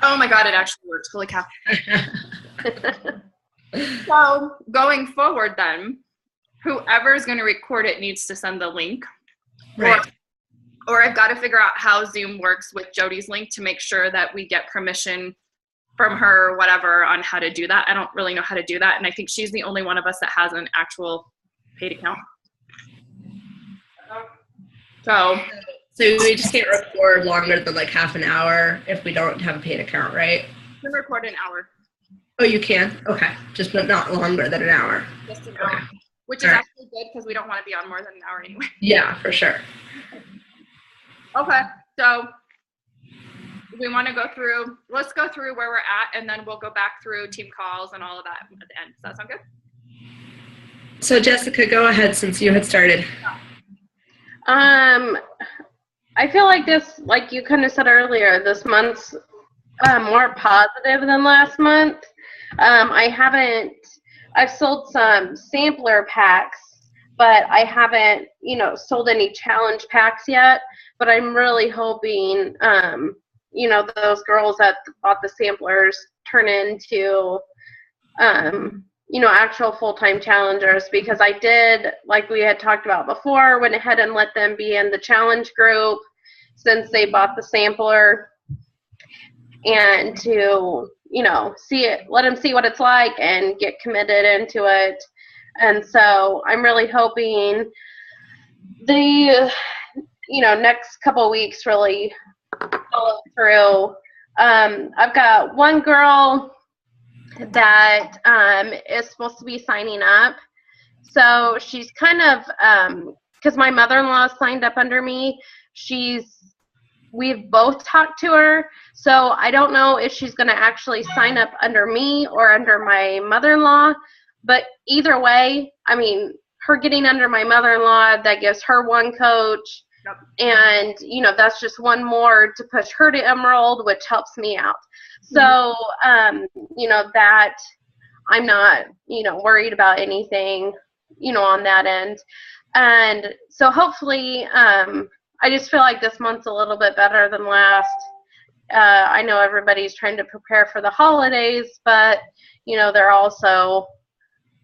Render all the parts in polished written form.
Oh my God, it actually works. Holy cow. So going forward then, whoever is going to record it needs to send the link. Right. Or I've got to figure out how Zoom works with Jody's link to make sure that we get permission from her or whatever on how to do that. I don't really know how to do that. And I think she's the only one of us that has an actual paid account. So we just can't record longer than like half an hour if we don't have a paid account, right? you can record an hour. Oh, you can? Okay. Just not longer than an hour. Just an hour. Which is actually good because we don't want to be on more than an hour anyway. Yeah, for sure. Okay. So we want to let's go through where we're at, and then we'll go back through team calls and all of that at the end. Does that sound good? So Jessica, go ahead since you had started. I feel like this, like you kind of said earlier, this month's more positive than last month. I've sold some sampler packs, but I haven't, sold any challenge packs yet. But I'm really hoping, those girls that bought the samplers turn into, actual full-time challengers, because I did, like we had talked about before, went ahead and let them be in the challenge group since they bought the sampler, and to, let them see what it's like and get committed into it. And so I'm really hoping the, next couple of weeks really follow through. I've got one girl that is supposed to be signing up. So she's kind of, because my mother-in-law signed up under me, we've both talked to her. So I don't know if she's going to actually sign up under me or under my mother-in-law. But either way, I mean, her getting under my mother-in-law, that gives her one coach. Yep. And, that's just one more to push her to Emerald, which helps me out. So, that I'm not, worried about anything, on that end. And so hopefully, I just feel like this month's a little bit better than last. I know everybody's trying to prepare for the holidays, but, they're also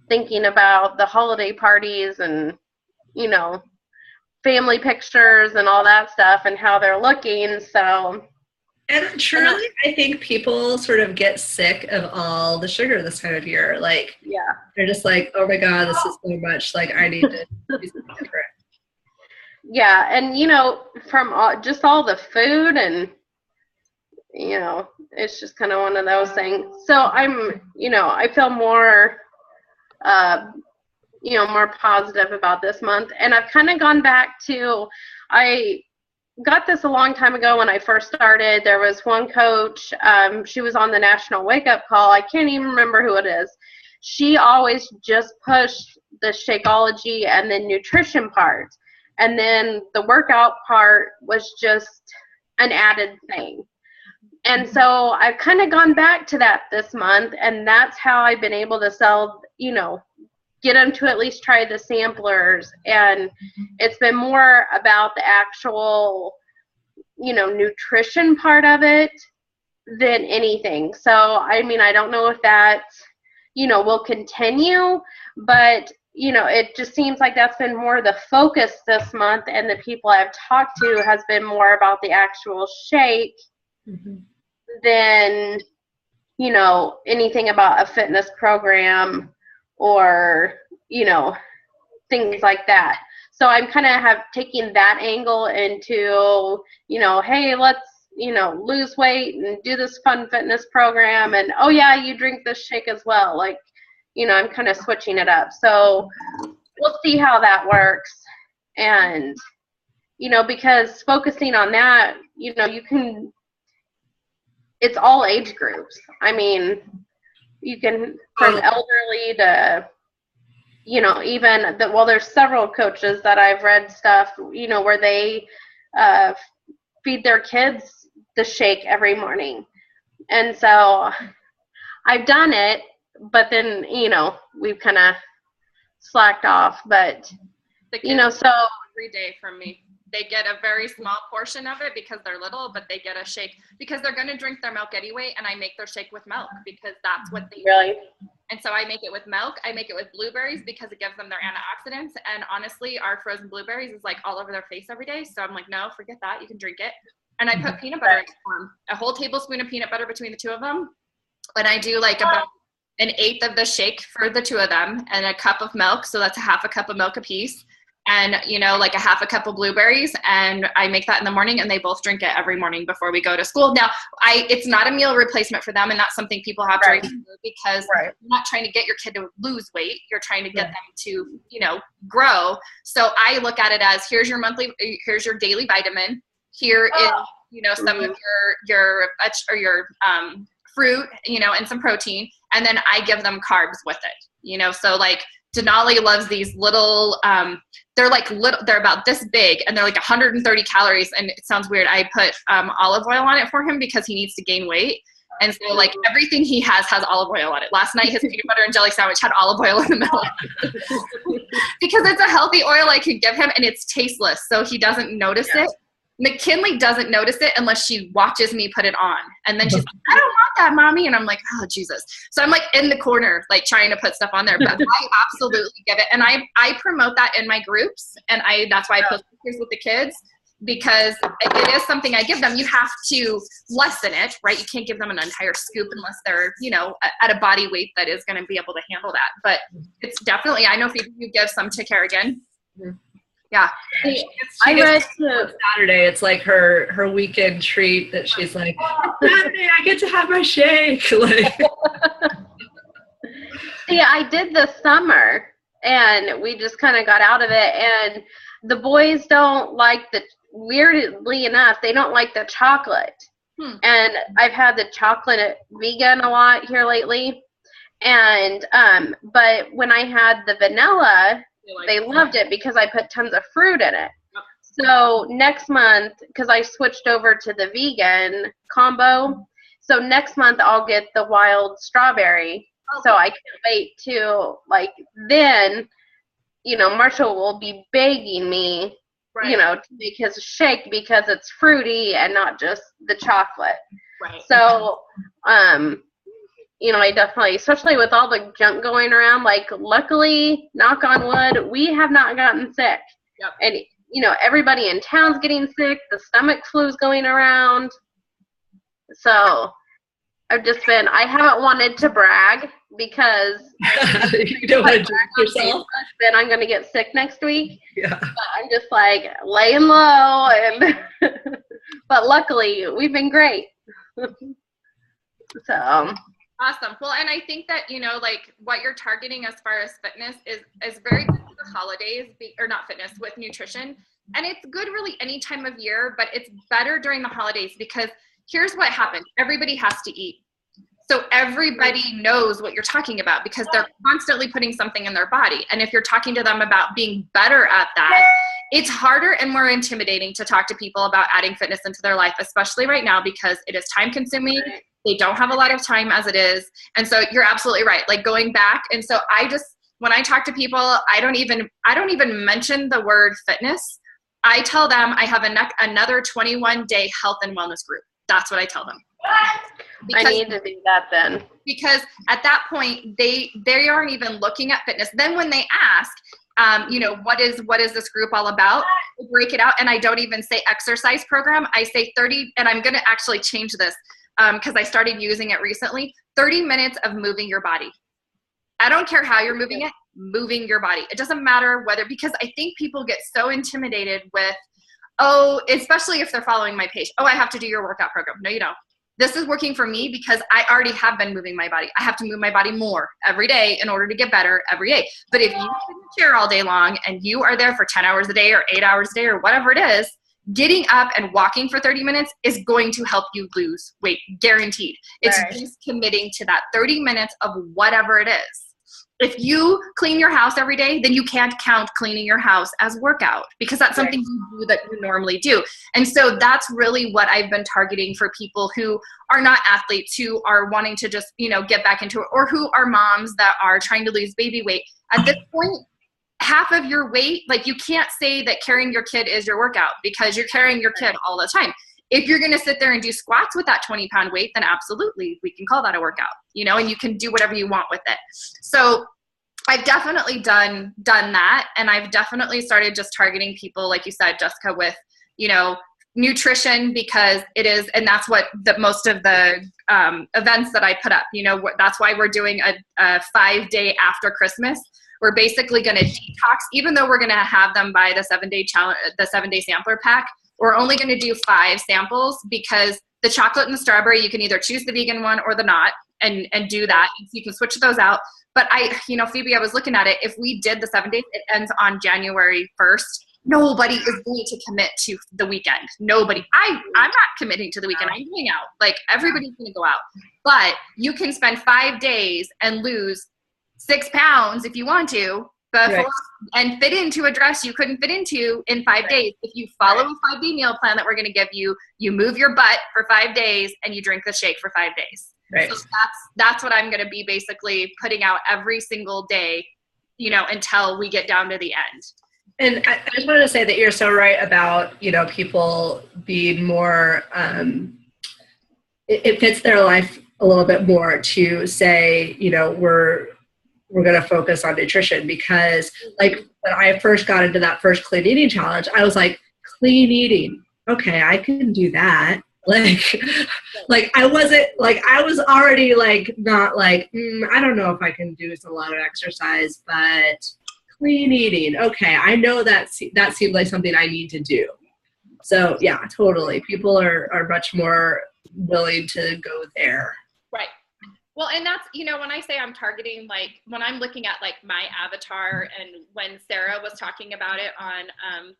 thinking about the holiday parties and, family pictures and all that stuff and how they're looking. So, and truly, I think people sort of get sick of all the sugar this time of year. Like, yeah, they're just like, oh my God, this is so much. Like, I need to do something different. Yeah, and from just all the food and it's just kind of one of those things. So I'm, I feel more, more positive about this month. And I've kind of gone back to, I got this a long time ago when I first started. There was one coach, she was on the National Wake Up Call. I can't even remember who it is. She always just pushed the Shakeology and the nutrition part. And then the workout part was just an added thing. And so I've kind of gone back to that this month, and that's how I've been able to sell, get them to at least try the samplers. And it's been more about the actual, nutrition part of it than anything. So, I mean, I don't know if that, will continue, but, it just seems like that's been more the focus this month, and the people I've talked to has been more about the actual shake than, anything about a fitness program or, things like that. So I'm kind of taking that angle into, hey, let's, lose weight and do this fun fitness program. And, oh, yeah, you drink this shake as well. Like, I'm kind of switching it up. So we'll see how that works. And, because focusing on that, you can, it's all age groups. I mean, you can, from elderly to, even there's several coaches that I've read stuff, where they feed their kids the shake every morning. And so I've done it, but then, we've kind of slacked off. But, so every day from me. They get a very small portion of it because they're little, but they get a shake because they're going to drink their milk anyway. And I make their shake with milk because that's what they Really? And so I make it with milk. I make it with blueberries because it gives them their antioxidants. And honestly, our frozen blueberries is like all over their face every day. So I'm like, no, forget that. You can drink it. And I put peanut butter in it for them, a whole tablespoon of peanut butter between the two of them. And I do like about an eighth of the shake for the two of them and a cup of milk. So that's a half a cup of milk a piece. And, you know, like a half a cup of blueberries. And I make that in the morning and they both drink it every morning before we go to school. Now, it's not a meal replacement for them and that's something people have to remember because you're not trying to get your kid to lose weight. You're trying to get them to, you know, grow. So I look at it as here's your daily vitamin. Here is, you know, some of your fruit, you know, and some protein. And then I give them carbs with it, you know, so like Denali loves these little, they're about this big and they're like 130 calories. And it sounds weird. I put olive oil on it for him because he needs to gain weight. And so like everything he has olive oil on it. Last night, his peanut butter and jelly sandwich had olive oil in the middle because it's a healthy oil I could give him and it's tasteless. So he doesn't notice it. McKinley doesn't notice it unless she watches me put it on. And then she's like, I don't want that, mommy. And I'm like, oh, Jesus. So I'm like in the corner, like trying to put stuff on there. But I absolutely get it. And I promote that in my groups. And that's why I post pictures with the kids because it is something I give them. You have to lessen it, right? You can't give them an entire scoop unless they're, you know, at a body weight that is going to be able to handle that. But it's definitely, I know you give some to Kerrigan. Mm-hmm. Yeah. I read Saturday. It's like her weekend treat that she's like, Saturday I get to have my shake. Like. See, I did this summer and we just kind of got out of it and the boys don't like weirdly enough, they don't like the chocolate. And I've had the chocolate vegan a lot here lately. And, but when I had the vanilla, they loved it because I put tons of fruit in it. So next month, because I switched over to the vegan combo, so next month I'll get the wild strawberry. So I can't wait to, like, then, you know, Marshall will be begging me, you know, to make his shake because it's fruity and not just the chocolate. Right. So, you know, I definitely, especially with all the junk going around, like, luckily, knock on wood, we have not gotten sick. Yep. And, you know, everybody in town's getting sick. The stomach flu's going around. So I haven't wanted to brag because you don't want to drink yourself. Then I'm going to get sick next week. Yeah. But I'm just like laying low. And but luckily, we've been great. So. Awesome. Well, and I think that, you know, like what you're targeting as far as fitness is very good for the holidays, or not fitness, with nutrition. And it's good really any time of year, but it's better during the holidays because here's what happens. Everybody has to eat. So everybody knows what you're talking about because they're constantly putting something in their body. And if you're talking to them about being better at that, it's harder and more intimidating to talk to people about adding fitness into their life, especially right now because it is time consuming. They don't have a lot of time as it is. And so you're absolutely right. Like going back. And so when I talk to people, I don't even mention the word fitness. I tell them I have another 21-day health and wellness group. That's what I tell them. I need to do that then. Because at that point, they aren't even looking at fitness. Then when they ask, you know, what is this group all about? I break it out and I don't even say exercise program. I say 30, and I'm going to actually change this. Because I started using it recently, 30 minutes of moving your body. I don't care how you're moving it, moving your body. It doesn't matter whether, because I think people get so intimidated with, especially if they're following my page. I have to do your workout program. No, you don't. This is working for me because I already have been moving my body. I have to move my body more every day in order to get better every day. But if you sit in a chair all day long and you are there for 10 hours a day or 8 hours a day or whatever it is, getting up and walking for 30 minutes is going to help you lose weight, guaranteed. It's just committing to that 30 minutes of whatever it is. If you clean your house every day, then you can't count cleaning your house as workout because that's something you do that you normally do. And so that's really what I've been targeting for people who are not athletes, who are wanting to just, you know, get back into it, or who are moms that are trying to lose baby weight. At this point, half of your weight, like you can't say that carrying your kid is your workout because you're carrying your kid all the time. If you're going to sit there and do squats with that 20-pound weight, then absolutely we can call that a workout, you know, and you can do whatever you want with it. So I've definitely done that. And I've definitely started just targeting people, like you said, Jessica, with, you know, nutrition, because it is, and that's what most of the events that I put up, you know, that's why we're doing a 5-day after Christmas. We're basically going to detox, even though we're going to have them by the 7-day challenge, the 7-day sampler pack. We're only going to do 5 samples because the chocolate and the strawberry, you can either choose the vegan one or the not and do that. You can switch those out. But you know, Phoebe, I was looking at it. If we did the 7 days, it ends on January 1st. Nobody is going to commit to the weekend. Nobody. I'm not committing to the weekend. I'm going out. Like, everybody's going to go out. But you can spend 5 days and lose 6 pounds if you want to, and fit into a dress you couldn't fit into in 5 days. If you follow a 5-day meal plan that we're going to give you, you move your butt for 5 days and you drink the shake for 5 days. Right. So that's what I'm going to be basically putting out every single day, you know, until we get down to the end. And I just wanted to say that you're so right about, you know, people being more, it fits their life a little bit more to say, you know, we're going to focus on nutrition, because like when I first got into that first clean eating challenge, I was like, clean eating. Okay, I can do that. Like I wasn't like, I was already like, not like, I don't know if I can do a lot of exercise, but clean eating. Okay, I know that seems like something I need to do. So yeah, totally. People are much more willing to go there. Right. Well, and that's, you know, when I say I'm targeting, like when I'm looking at like my avatar, and when Sarah was talking about it on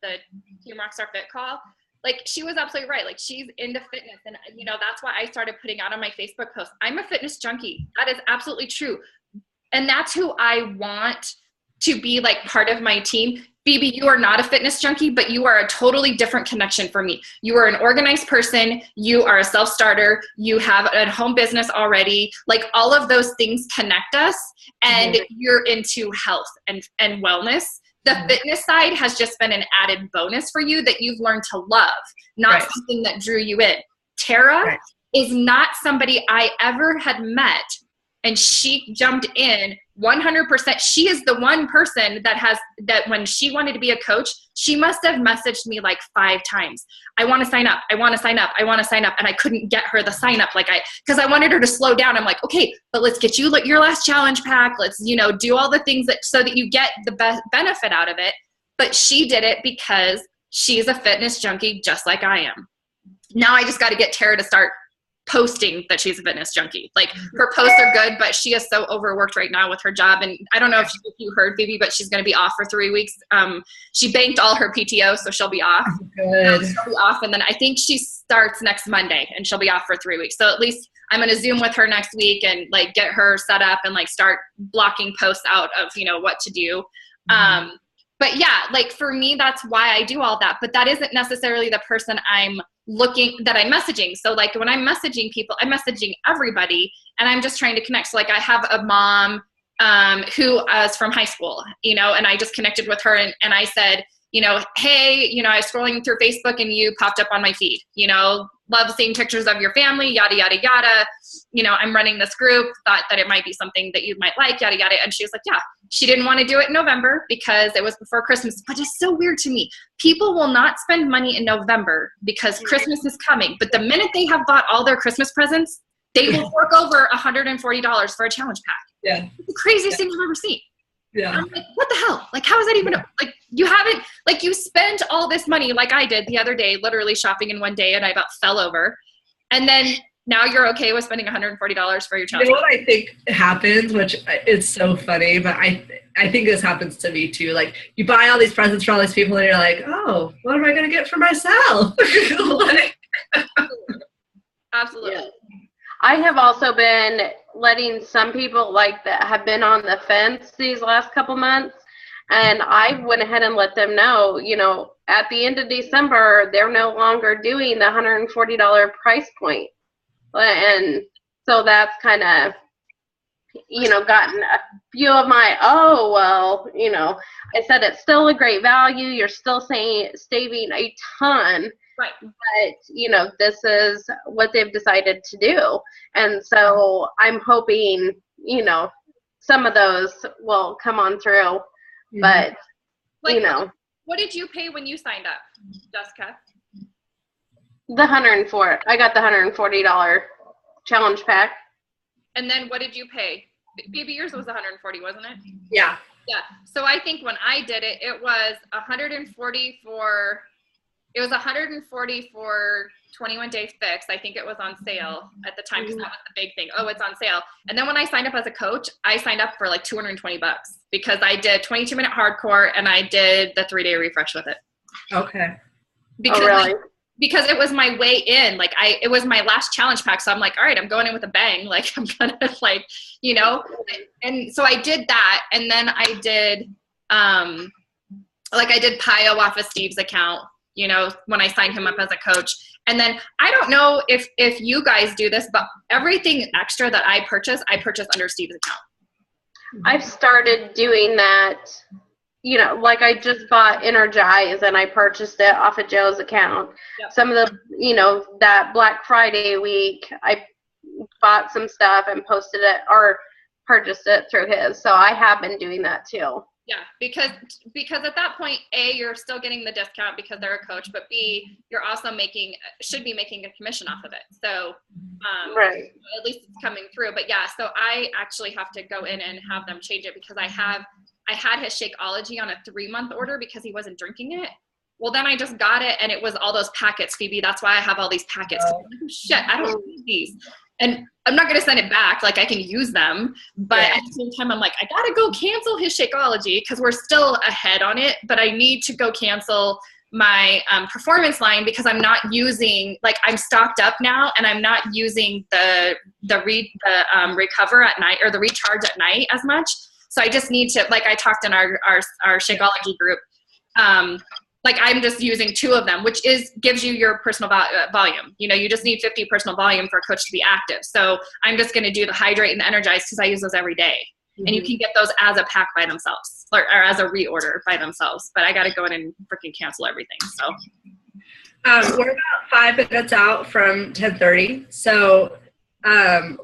the Team Rockstar Fit call, like she was absolutely right. Like she's into fitness, and you know, that's why I started putting out on my Facebook post, I'm a fitness junkie. That is absolutely true. And that's who I want to be like part of my team. Phoebe, you are not a fitness junkie, but you are a totally different connection for me. You are an organized person. You are a self-starter. You have a home business already. Like all of those things connect us, and you're into health and wellness. The fitness side has just been an added bonus for you that you've learned to love, not something that drew you in. Tara is not somebody I ever had met, and she jumped in 100%. She is the one person that when she wanted to be a coach, she must have messaged me like 5 times. I want to sign up. I want to sign up. I want to sign up. And I couldn't get her the sign up. Because I wanted her to slow down. I'm like, okay, but let's get you your last challenge pack. Let's, you know, do all the things so that you get the best benefit out of it. But she did it because she's a fitness junkie just like I am. Now I just got to get Tara to start posting that she's a fitness junkie. Like her posts are good, but she is so overworked right now with her job. And I don't know if you heard, Phoebe, but she's going to be off for 3 weeks. She banked all her PTO, so she'll be off. Good. She'll be off. And then I think she starts next Monday, and she'll be off for 3 weeks. So at least I'm going to Zoom with her next week and like get her set up and like start blocking posts out of, you know, what to do. But yeah, like for me, that's why I do all that. But that isn't necessarily the person I'm messaging. So like when I'm messaging people, I'm messaging everybody, and I'm just trying to connect. So like I have a mom who is from high school, you know, and I just connected with her, and I said, you know, hey, you know, I was scrolling through Facebook and you popped up on my feed, you know, love seeing pictures of your family, yada, yada, yada. You know, I'm running this group, thought that it might be something that you might like, yada, yada. And she was like, yeah, she didn't want to do it in November because it was before Christmas. But it's so weird to me. People will not spend money in November because Christmas is coming. But the minute they have bought all their Christmas presents, they will fork over $140 for a challenge pack. Yeah. It's the craziest thing I've ever seen. Yeah. I'm like, what the hell? Like, how is that even, like, you haven't, like, you spent all this money like I did the other day, literally shopping in one day, and I about fell over. And then now you're okay with spending $140 for your challenge. You know what I think happens, which is so funny, but I think this happens to me too. Like, you buy all these presents for all these people, and you're like, oh, what am I going to get for myself? Like, Absolutely. Yeah. I have also been letting some people like that have been on the fence these last couple months, and I went ahead and let them know, you know, at the end of December, they're no longer doing the $140 price point. And so that's kind of gotten a few of my, I said it's still a great value. You're still saving a ton. Right. But, this is what they've decided to do. And so I'm hoping, some of those will come on through. Mm-hmm. But, What did you pay when you signed up, Jessica? The $104. I got the $140 challenge pack. And then what did you pay? Baby, yours was 140, wasn't it? Yeah. Yeah. So I think when I did it, it was 140 for 21 Day Fix. I think it was on sale at the time because that was the big thing. Oh, it's on sale. And then when I signed up as a coach, I signed up for like $220 because I did 22-minute hardcore and I did the 3-day refresh with it. Okay. Because really? Because it was my way in, it was my last challenge pack. So I'm like, all right, I'm going in with a bang. Like, I'm gonna and so I did that. And then I did, I did PIO off of Steve's account, when I signed him up as a coach. And then I don't know if you guys do this, but everything extra that I purchase under Steve's account. I've started doing that. I just bought Energize and I purchased it off of Joe's account. Yep. Some of the, that Black Friday week, I bought some stuff and posted it or purchased it through his. So I have been doing that too. Yeah, because at that point, A, you're still getting the discount because they're a coach, but B, you're also should be making a commission off of it. So right. At least it's coming through. But yeah, so I actually have to go in and have them change it because I had his Shakeology on a 3-month order because he wasn't drinking it. Well, then I just got it and it was all those packets, Phoebe. That's why I have all these packets. Oh, shit, I don't need these. And I'm not going to send it back. Like, I can use them. But at the same time, I'm like, I got to go cancel his Shakeology because we're still ahead on it. But I need to go cancel my performance line because I'm not using, I'm stocked up now and I'm not using the recover at night or the recharge at night as much. So I just need to, I talked in our Shakeology group, I'm just using 2 of them, which gives you your personal volume. You just need 50 personal volume for a coach to be active. So I'm just going to do the Hydrate and the Energize because I use those every day. Mm-hmm. And you can get those as a pack by themselves or as a reorder by themselves. But I got to go in and freaking cancel everything. So we're about 5 minutes out from 10:30. So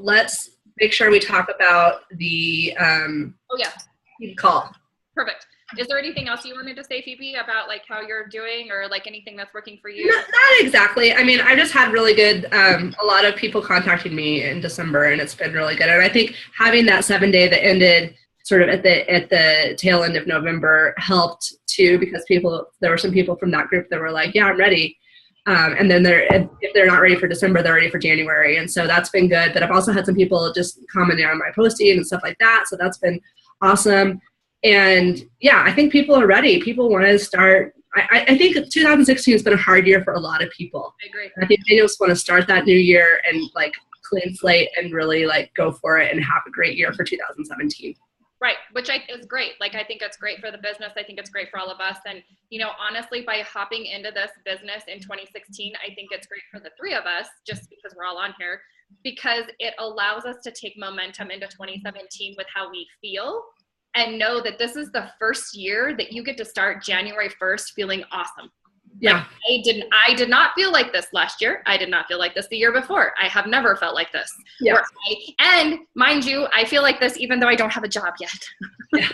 let's make sure we talk about the call. Perfect. Is there anything else you wanted to say, Phoebe, about how you're doing or anything that's working for you? Not exactly. I mean, I just had really good, a lot of people contacting me in December and it's been really good. And I think having that 7-day that ended sort of at the tail end of November helped too, because there were some people from that group that were like, yeah, I'm ready. And then if they're not ready for December, they're ready for January. And so that's been good. But I've also had some people just commenting on my posting and stuff like that. So that's been awesome. And yeah, I think people are ready. People want to start. I think 2016 has been a hard year for a lot of people. I agree. I think they just want to start that new year and clean slate and really go for it and have a great year for 2017. Right, which is great. I think it's great for the business. I think it's great for all of us. And, honestly, by hopping into this business in 2016, I think it's great for the 3 of us, just because we're all on here, because it allows us to take momentum into 2017 with how we feel and know that this is the first year that you get to start January 1st feeling awesome. Yeah. I did not feel like this last year. I did not feel like this the year before. I have never felt like this. Yeah. And mind you, I feel like this even though I don't have a job yet. Yeah.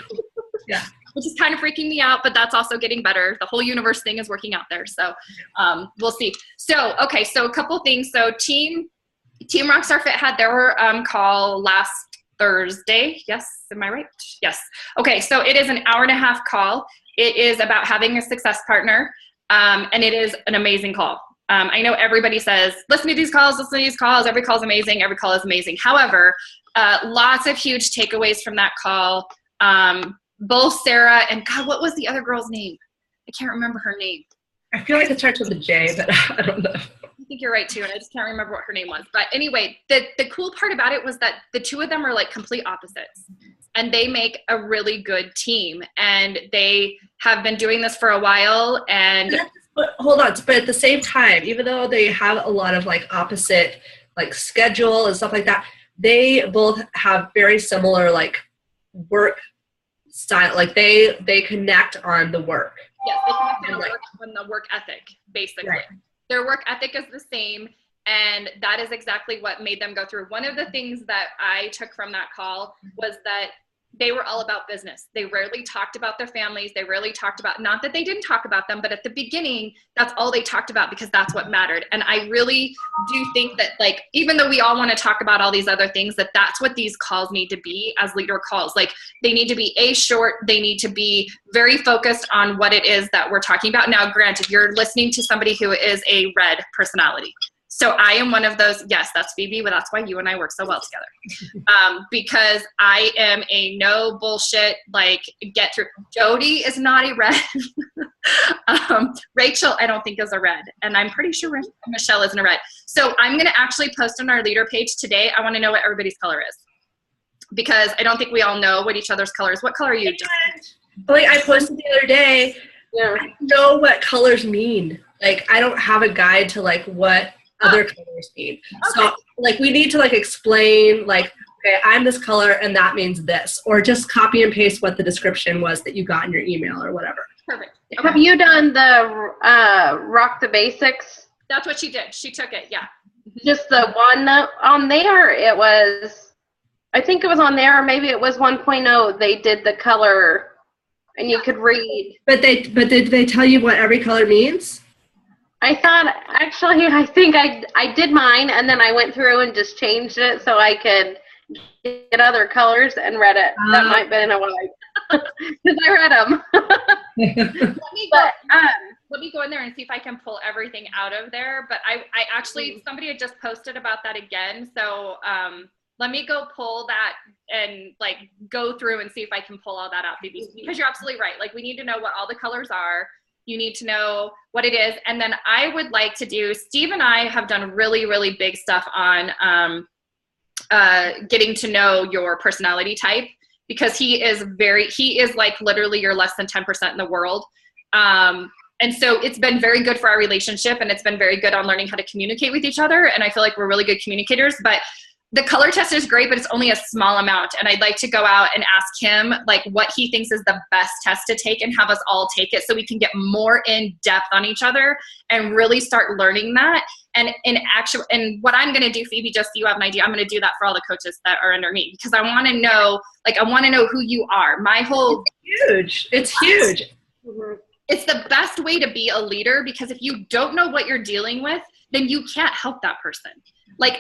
Yeah. Which is kind of freaking me out, but that's also getting better. The whole universe thing is working out there. So we'll see. So, okay. So a couple things. So Team Rockstar Fit had their call last Thursday. Yes. Am I right? Yes. Okay. So it is an 1.5-hour call. It is about having a success partner. And it is an amazing call. I know everybody says, listen to these calls, every call is amazing, every call is amazing. However, lots of huge takeaways from that call. Both Sarah and, God, what was the other girl's name? I can't remember her name. I feel like it starts with a J, but I don't know. I think you're right too, and I just can't remember what her name was. But anyway, the cool part about it was that the 2 of them are complete opposites. And they make a really good team. And they have been doing this for a while. And but hold on, but at the same time, even though they have a lot of opposite schedule and stuff like that, they both have very similar like work style. Like they connect on the work. Yes, they connect on the work ethic, basically. Right. Their work ethic is the same, and that is exactly what made them go through. One of the things that I took from that call was that they were all about business. They rarely talked about their families. They rarely talked about, not that they didn't talk about them, but at the beginning, that's all they talked about because that's what mattered. And I really do think that, like, even though we all want to talk about all these other things, that that's what these calls need to be as leader calls. Like, they need to be short. They need to be very focused on what it is that we're talking about. Now, granted, you're listening to somebody who is a red personality. So I am one of those, yes, that's Phoebe, but that's why you and I work so well together. Because I am a no bullshit, like, get through. Jody is not a red. Rachel, I don't think is a red. And I'm pretty sure Michelle isn't a red. So I'm going to actually post on our leader page today. I want to know what everybody's color is. Because I don't think we all know what each other's color is. What color are you? Like I posted the other day, Yeah. I don't know what colors mean. Like, I don't have a guide to like what other colors mean. Okay. So like we need to like explain like, okay, I'm this color and that means this, or just copy and paste what the description was that you got in your email or whatever. Perfect. Have Okay. you done the Rock the Basics? That's what she did. She took it. Yeah. Just the one on there, it was, I think it was on there, or maybe it was 1.0. They did the color and you could read. But did they tell you what every color means? I thought, actually, I think I did mine, and then I went through and just changed it so I could get other colors and read it. That might have been a while, because I read them. Let me go in there and see if I can pull everything out of there. But I actually, somebody had just posted about that again. So let me go pull that and like go through and see if I can pull all that out, Phoebe, because you're absolutely right. Like, we need to know what all the colors are. You need to know what it is. And then I would like to do, Steve and I have done really, really big stuff on getting to know your personality type, because he is like literally you're less than 10% in the world. And so it's been very good for our relationship, and it's been very good on learning how to communicate with each other. And I feel like we're really good communicators, but the color test is great, but it's only a small amount. And I'd like to go out and ask him like what he thinks is the best test to take, and have us all take it so we can get more in depth on each other and really start learning that. And what I'm going to do, Phoebe, just so you have an idea, I'm going to do that for all the coaches that are under me, because I want to know, who you are. It's huge. Mhm. It's the best way to be a leader, because if you don't know what you're dealing with, then you can't help that person. Like,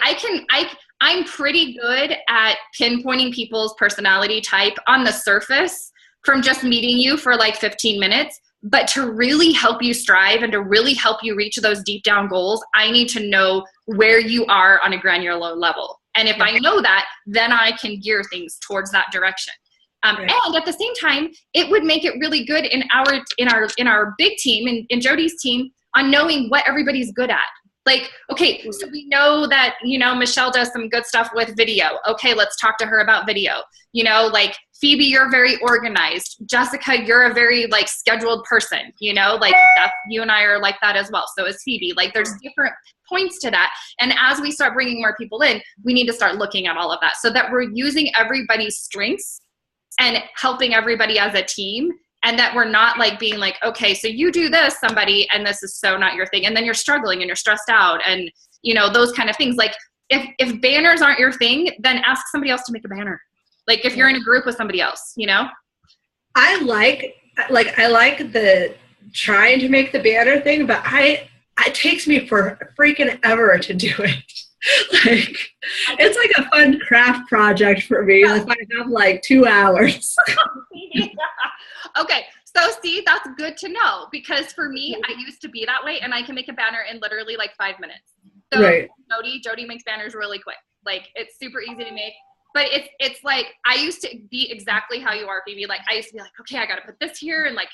I'm pretty good at pinpointing people's personality type on the surface from just meeting you for like 15 minutes. But to really help you strive and to really help you reach those deep down goals, I need to know where you are on a granular level. And if I know that, then I can gear things towards that direction. And at the same time, it would make it really good in our big team, in Jody's team, on knowing what everybody's good at. Like, okay, so we know that, Michelle does some good stuff with video. Okay, let's talk to her about video. Like, Phoebe, you're very organized. Jessica, you're a very, like, scheduled person. Like, that's, you and I are like that as well. So is Phoebe. Like, there's different points to that. And as we start bringing more people in, we need to start looking at all of that so that we're using everybody's strengths and helping everybody as a team. And that we're not like being like, okay, so you do this, somebody, and this is so not your thing. And then you're struggling and you're stressed out and, those kind of things. Like, if banners aren't your thing, then ask somebody else to make a banner. Like, if you're in a group with somebody else, I like the trying to make the banner thing, but it takes me for freaking ever to do it. Like, it's like a fun craft project for me. If I have like 2 hours. Yeah. Okay, so see, that's good to know, because for me, I used to be that way, and I can make a banner in literally like 5 minutes. So right. Jody makes banners really quick. Like, it's super easy to make. But it's like, I used to be exactly how you are, Phoebe. Like, I used to be like, okay, I got to put this here, and like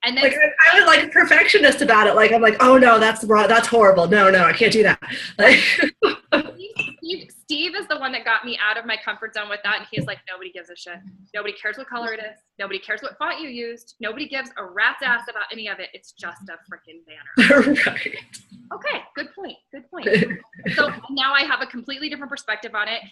and then like, I was like a perfectionist about it. Like, I'm like, oh no, that's wrong. That's horrible. No, I can't do that. Like, Steve is the one that got me out of my comfort zone with that. And he's like, nobody gives a shit. Nobody cares what color it is. Nobody cares what font you used. Nobody gives a rat's ass about any of it. It's just a freaking banner. right. Okay, good point. So now I have a completely different perspective on it.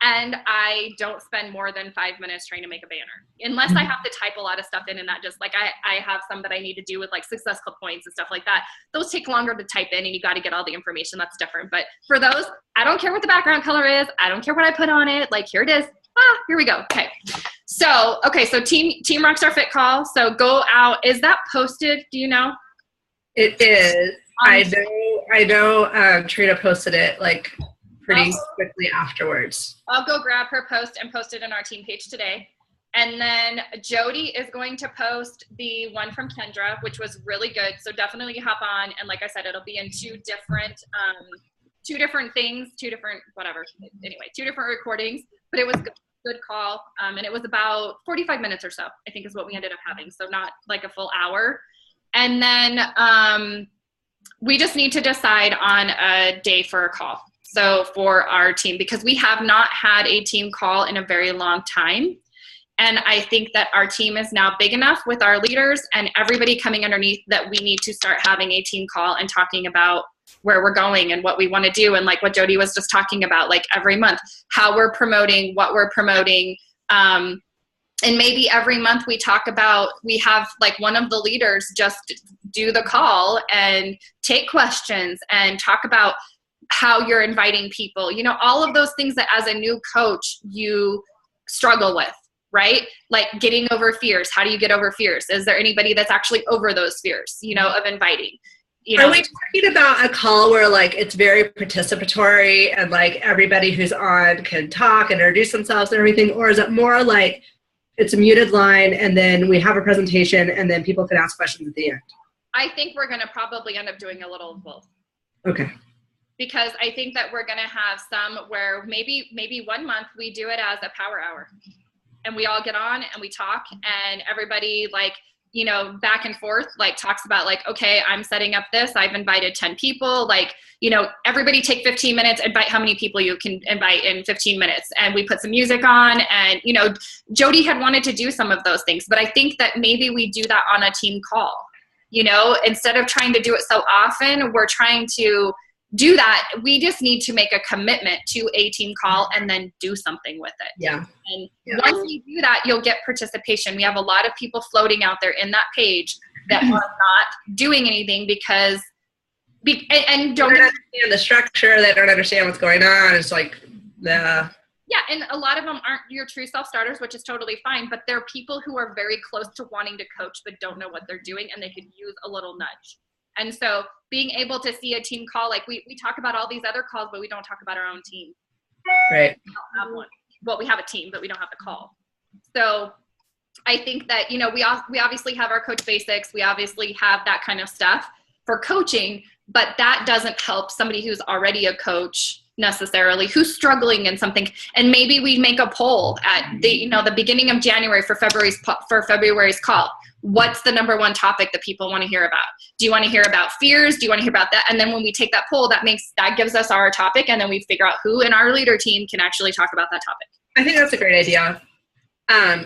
And I don't spend more than 5 minutes trying to make a banner, unless I have to type a lot of stuff in, and that just like I have some that I need to do with like success club points and stuff like that. Those take longer to type in, and you got to get all the information. That's different. But for those, I don't care what the background color is. I don't care what I put on it. Like, here it is. Here we go. Okay. So Team Rockstar Fit call. So go out. Is that posted? Do you know? It is. I know. Trina posted it like pretty quickly afterwards. I'll go grab her post and post it in our team page today. And then Jody is going to post the one from Kendra, which was really good. So definitely hop on. And like I said, it'll be in two different recordings, but it was good call. And it was about 45 minutes or so, I think is what we ended up having. So not like a full hour. And then we just need to decide on a day for a call. So for our team, because we have not had a team call in a very long time. And I think that our team is now big enough with our leaders and everybody coming underneath that we need to start having a team call and talking about where we're going and what we want to do. And like what Jody was just talking about, like every month, how we're promoting, what we're promoting. And maybe every month we talk about, we have like one of the leaders just do the call and take questions and talk about how you're inviting people, you know, all of those things that as a new coach you struggle with, right? Like getting over fears. How do you get over fears? Is there anybody that's actually over those fears, you know, of inviting? You know, are we talking about a call where like it's very participatory and like everybody who's on can talk and introduce themselves and everything? Or is it more like it's a muted line and then we have a presentation and then people can ask questions at the end? I think we're going to probably end up doing a little of both. Okay. Because I think that we're going to have some where maybe 1 month we do it as a power hour and we all get on and we talk and everybody like, you know, back and forth, like talks about like, okay, I'm setting up this. I've invited 10 people. Like, you know, everybody take 15 minutes, invite how many people you can invite in 15 minutes. And we put some music on and, you know, Jody had wanted to do some of those things, but I think that maybe we do that on a team call, you know, instead of trying to do it so often, we're trying to do that. We just need to make a commitment to a team call and then do something with it. Yeah. And once you do that, you'll get participation. We have a lot of people floating out there in that page that are not doing anything because and don't understand the structure. They don't understand what's going on. It's like yeah, and a lot of them aren't your true self-starters, which is totally fine, but they're people who are very close to wanting to coach but don't know what they're doing and they could use a little nudge. And so being able to see a team call, like we talk about all these other calls, but we don't talk about our own team. Right. We don't have one. Well, we have a team, but we don't have the call. So I think that, you know, we obviously have our coach basics. We obviously have that kind of stuff for coaching, but that doesn't help somebody who's already a coach necessarily, who's struggling in something. And maybe we make a poll at the beginning of January for February's call. What's the number one topic that people want to hear about? Do you want to hear about fears? Do you want to hear about that? And then when we take that poll, that gives us our topic, and then we figure out who in our leader team can actually talk about that topic. I think that's a great idea.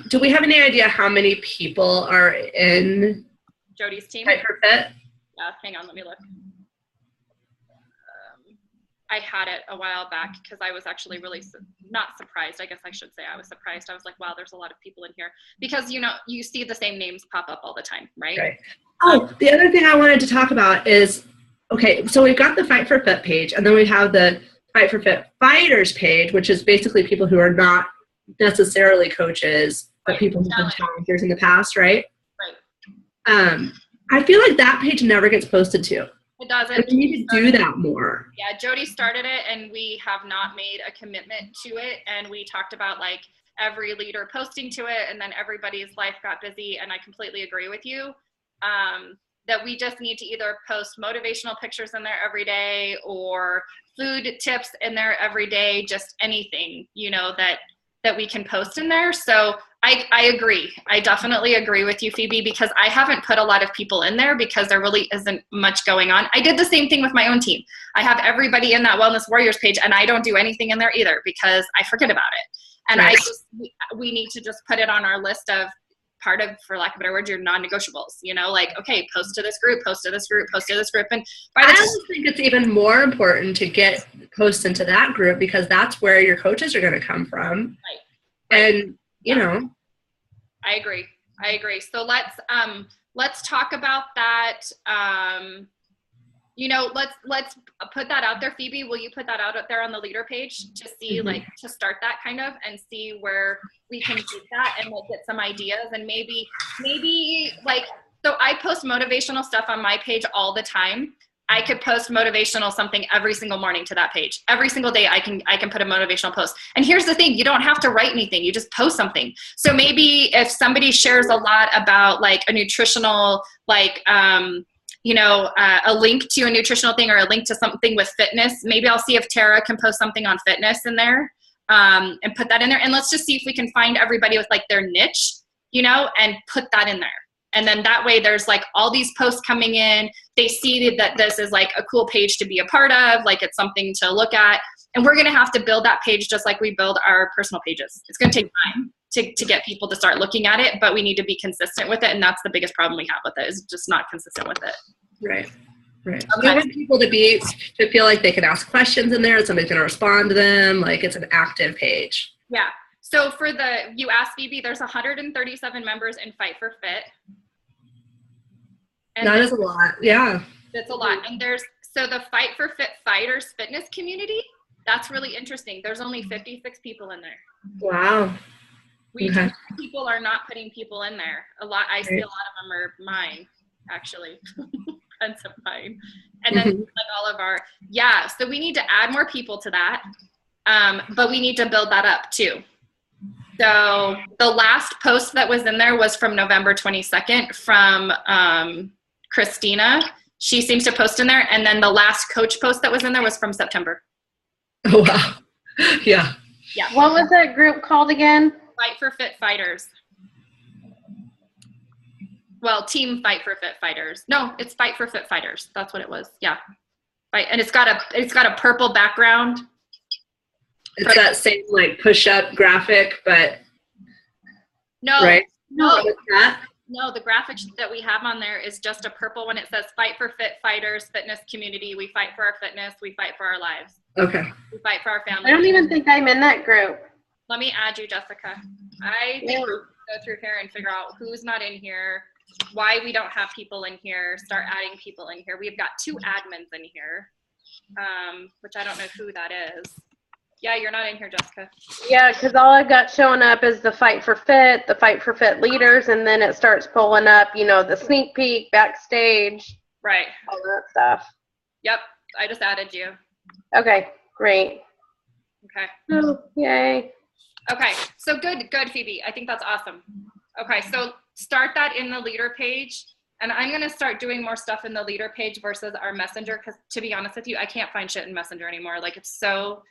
Do we have any idea how many people are in Jody's team? Fight for Fit? Hang on, let me look. I had it a while back because I was actually really not surprised. I guess I should say I was surprised. I was like, wow, there's a lot of people in here because, you know, you see the same names pop up all the time, right? Right. Oh, the other thing I wanted to talk about is, okay, so we've got the Fight for Fit page, and then we have the Fight for Fit Fighters page, which is basically people who are not necessarily coaches, but people who've been challengers in the past, right? Right. I feel like that page never gets posted to. It doesn't. We need to do that more. Yeah, Jody started it, and we have not made a commitment to it. And we talked about like every leader posting to it, and then everybody's life got busy. And I completely agree with you that we just need to either post motivational pictures in there every day or food tips in there every day, just anything, you know, that we can post in there. So I agree. I definitely agree with you, Phoebe, because I haven't put a lot of people in there because there really isn't much going on. I did the same thing with my own team. I have everybody in that Wellness Warriors page, and I don't do anything in there either because I forget about it. And right. We need to just put it on our list of part of, for lack of a better word, your non-negotiables, you know, like, okay, post to this group, post to this group, post to this group. And by the I almost think it's even more important to get posts into that group because that's where your coaches are going to come from. Right. And, you know. I agree. So let's talk about that. You know, let's put that out there. Phoebe, will you put that out there on the leader page to see, like, to start that kind of, and see where we can do that and we'll get some ideas, and maybe like, so I post motivational stuff on my page all the time. I could post motivational something every single morning to that page. Every single day I can put a motivational post. And here's the thing, you don't have to write anything. You just post something. So maybe if somebody shares a lot about like a nutritional, like, you know, a link to a nutritional thing or a link to something with fitness, maybe I'll see if Tara can post something on fitness in there, and put that in there. And let's just see if we can find everybody with like their niche, you know, and put that in there. And then that way there's like all these posts coming in. They see that this is like a cool page to be a part of, like it's something to look at. And we're going to have to build that page just like we build our personal pages. It's going to take time to get people to start looking at it, but we need to be consistent with it. And that's the biggest problem we have with it, is just not consistent with it. Right. Okay. We want people to feel like they can ask questions in there and somebody's going to respond to them. Like it's an active page. Yeah. So for you asked Phoebe, there's 137 members in Fight for Fit. And that is a lot. Yeah. That's a lot. And so the Fight for Fit Fighters fitness community, that's really interesting. There's only 56 people in there. Wow. People are not putting people in there. I see a lot of them are mine, actually. Friends of mine. And then like all of so we need to add more people to that. But we need to build that up too. So the last post that was in there was from November 22nd from Christina. She seems to post in there. And then the last coach post that was in there was from September. Oh, wow. Yeah. Yeah. What was that group called again? Fight for Fit Fighters. Well, Team Fight for Fit Fighters. No, it's Fight for Fit Fighters. That's what it was. Yeah. Right. And it's got a purple background. It's that same like push-up graphic, but no, right? No, the graphic that we have on there is just a purple one. It says Fight for Fit Fighters Fitness Community. We fight for our fitness. We fight for our lives. Okay. We fight for our family. I don't even think I'm in that group. Let me add you, Jessica. I think we'll go through here and figure out who's not in here, why we don't have people in here, start adding people in here. We've got 2 admins in here, which I don't know who that is. Yeah, you're not in here, Jessica. Yeah, because all I've got showing up is the Fight for Fit leaders, and then it starts pulling up, you know, the sneak peek, backstage. Right. All that stuff. Yep, I just added you. Okay, great. Okay. Oh, yay. Okay, so good, Phoebe. I think that's awesome. Okay, so start that in the leader page. And I'm going to start doing more stuff in the leader page versus our messenger, because to be honest with you, I can't find shit in messenger anymore. Like it gets so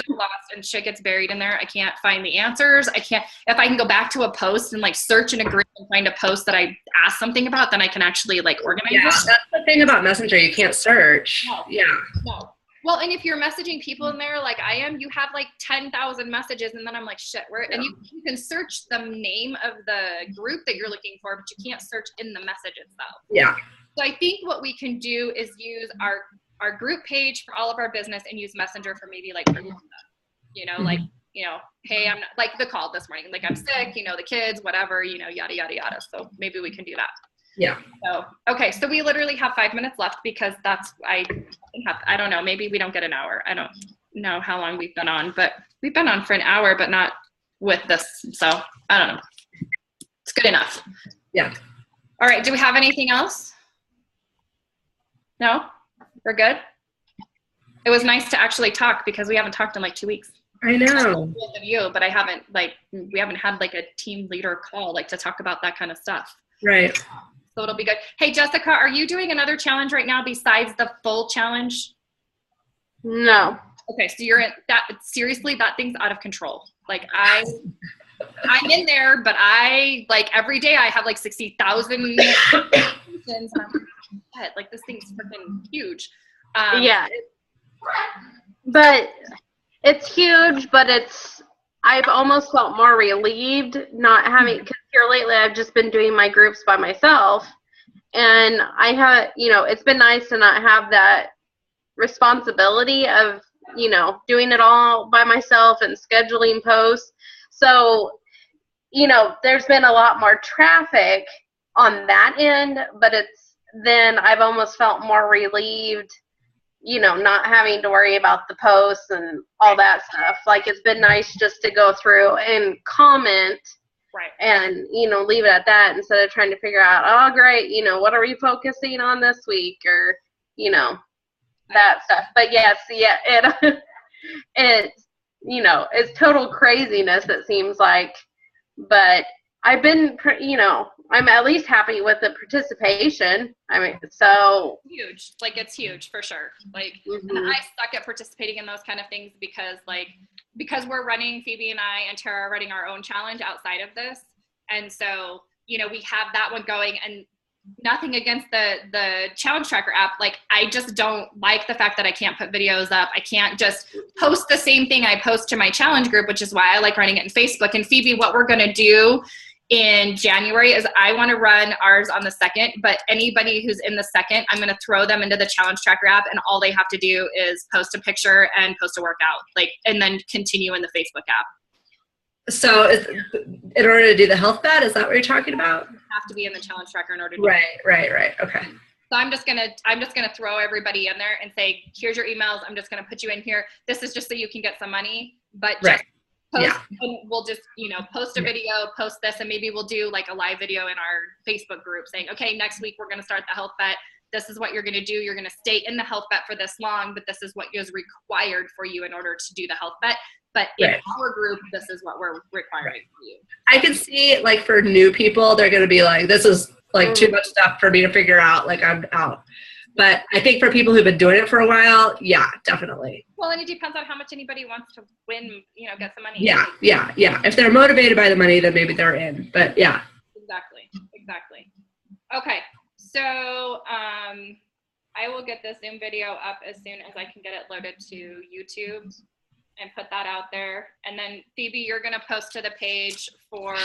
lost and shit gets buried in there. I can't find the answers. If I can go back to a post and like search in a group and find a post that I asked something about, then I can actually like organize it. That's the thing about messenger. You can't search. No. Yeah. No. Well, and if you're messaging people in there like I am, you have like 10,000 messages, and then I'm like, shit, and you can search the name of the group that you're looking for, but you can't search in the message itself. Yeah. So I think what we can do is use our group page for all of our business and use Messenger for maybe like, you know, like, you know, hey, I'm not, like the call this morning, like I'm sick, you know, the kids, whatever, you know, yada, yada, yada. So maybe we can do that. Yeah. So, okay. So we literally have 5 minutes left because I don't know, maybe we don't get an hour. I don't know how long we've been on, but we've been on for an hour, but not with this. So I don't know. It's good enough. Yeah. All right. Do we have anything else? No? We're good? It was nice to actually talk because we haven't talked in like 2 weeks. I know. Both of you, but we haven't had like a team leader call like to talk about that kind of stuff. Right. So it'll be good. Hey, Jessica, are you doing another challenge right now besides the full challenge? No. Okay, so you're in that. Seriously, that thing's out of control. Like I'm in there, but I like every day I have like 60,000 like this thing's freaking huge. Yeah. But it's huge, but it's I've almost felt more relieved not having, because here lately I've just been doing my groups by myself. And I have, it's been nice to not have that responsibility of, doing it all by myself and scheduling posts. So, there's been a lot more traffic on that end, but then I've almost felt more relieved, not having to worry about the posts and all that stuff. Like, it's been nice just to go through and comment. Right. And, leave it at that instead of trying to figure out, oh, great, what are we focusing on this week, or, that stuff. But yes, yeah, it's total craziness, it seems like. But I've been, I'm at least happy with the participation. I mean, so. Huge. Like, it's huge for sure. Like, Mm-hmm. and I suck at participating in those kind of things because we're running, Phoebe and I and Tara are running our own challenge outside of this. And so, we have that one going, and nothing against the challenge tracker app. Like, I just don't like the fact that I can't put videos up. I can't just post the same thing I post to my challenge group, which is why I like running it in Facebook. And Phoebe, what we're going to do in January is I want to run ours on the 2nd, but anybody who's in the 2nd, I'm going to throw them into the challenge tracker app, and all they have to do is post a picture and post a workout, and then continue in the Facebook app. So in order to do the health bet, is that what you're talking about? You have to be in the challenge tracker in order to Right. Okay. So I'm just gonna throw everybody in there and say, here's your emails. I'm just gonna put you in here. This is just so you can get some money, but just post, and we'll just, post a video, post this, and maybe we'll do like a live video in our Facebook group saying, okay, next week we're gonna start the health bet. This is what you're gonna do. You're gonna stay in the health bet for this long, but this is what is required for you in order to do the health bet. But in our group, this is what we're requiring for you. I can see, like, for new people, they're going to be like, this is, like, too much stuff for me to figure out. Like, I'm out. But I think for people who've been doing it for a while, yeah, definitely. Well, and it depends on how much anybody wants to win, get some money. Yeah. If they're motivated by the money, then maybe they're in. But, yeah. Exactly. Okay. So I will get this Zoom video up as soon as I can get it loaded to YouTube and put that out there. And then Phoebe, you're going to post to the page for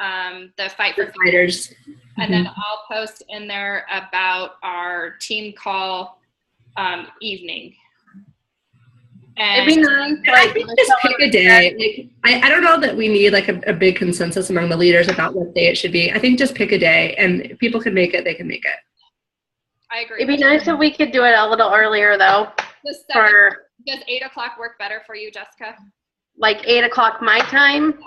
the Fight for Fighters. And then I'll post in there about our team call evening. And it'd be nice. I think just pick a day. Like, I don't know that we need like a big consensus among the leaders about what day it should be. I think just pick a day, and if people can make it, they can make it. I agree. It'd be nice if we could do it a little earlier, though. Does 8 o'clock work better for you, Jessica? Like 8 o'clock my time?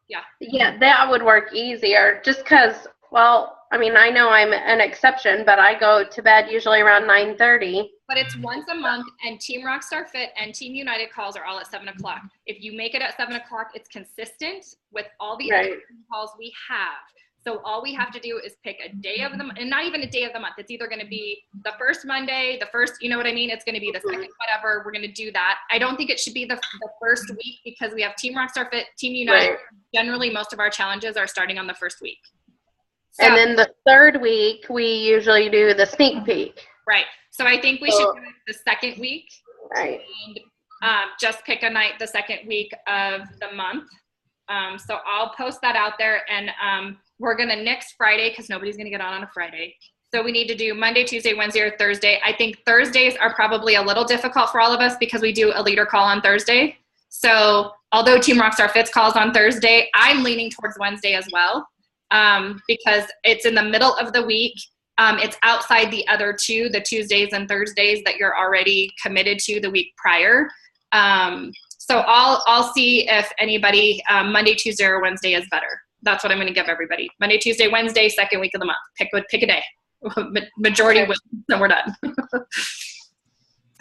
Yeah, that would work easier. Just because, well, I mean, I know I'm an exception, but I go to bed usually around 9:30. But it's once a month, and Team Rockstar Fit and Team United calls are all at 7 o'clock. If you make it at 7 o'clock, it's consistent with all the other calls we have. So all we have to do is pick a day of the month, and not even a day of the month. It's either going to be the first Monday, the first, you know what I mean? It's going to be the second, whatever. We're going to do that. I don't think it should be the first week, because we have Team Rockstar Fit, Team United. Right. Generally, most of our challenges are starting on the first week. So, and then the third week, we usually do the sneak peek. Right. So I think we should do it the second week. Right. And just pick a night the second week of the month. So I'll post that out there, and we're going to next Friday, because nobody's going to get on a Friday. So we need to do Monday, Tuesday, Wednesday, or Thursday. I think Thursdays are probably a little difficult for all of us because we do a leader call on Thursday. So although Team Rockstar Fits calls on Thursday, I'm leaning towards Wednesday as well, because it's in the middle of the week. It's outside the other two, the Tuesdays and Thursdays that you're already committed to the week prior. So I'll see if anybody Monday, Tuesday, or Wednesday is better. That's what I'm going to give everybody. Monday, Tuesday, Wednesday, second week of the month. Pick a day. Majority wins, and we're done.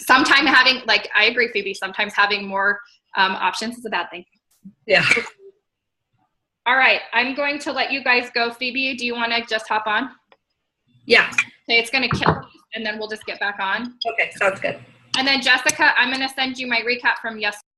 Sometime having, like, I agree, Phoebe, sometimes having more options is a bad thing. Yeah. All right. I'm going to let you guys go. Phoebe, do you want to just hop on? Yeah. Okay, it's going to kill me, and then we'll just get back on. Okay, sounds good. And then Jessica, I'm going to send you my recap from yesterday.